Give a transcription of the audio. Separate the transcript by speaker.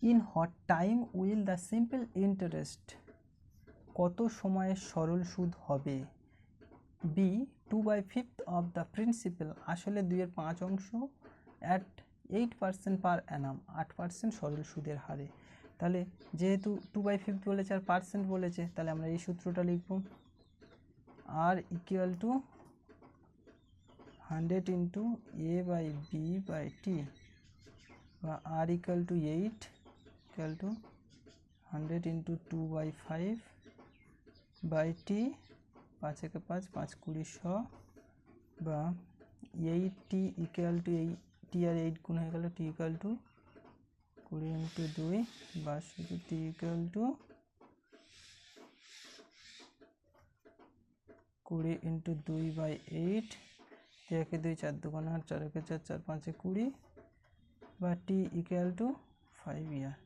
Speaker 1: In what time will the simple interest, কত সময়ে সরল সুদ হবে। বি 2/5 অফ দ্য প্রিন্সিপাল, আসলে 2/5 অ্যাট 8% পার অ্যানাম, 8% সরল সুদের হারে। তাহলে যেহেতু 2/5 বলেছে আর পার্সেন্ট বলেছে, তাহলে আমরা এই সূত্রটা লিখব, আর ইকুয়াল টু 100 ইন্টু A/B/T, বা আর equal to 8 equal to 100 into 2/5/T, 5 একে 5, 5 20 100, বা 8T ইকুয়াল টু এই T আর 8 গুণ হয়ে গেল, T ইকুয়াল টু 20 ইন্টু 2, বা শুধু T ইকুয়াল টু 20 ইন্টু 2/8, 2 একে 2, 4 2 8, 4 একে 4, 4 5 20, বা T ইকুয়াল টু 5 ইয়ার।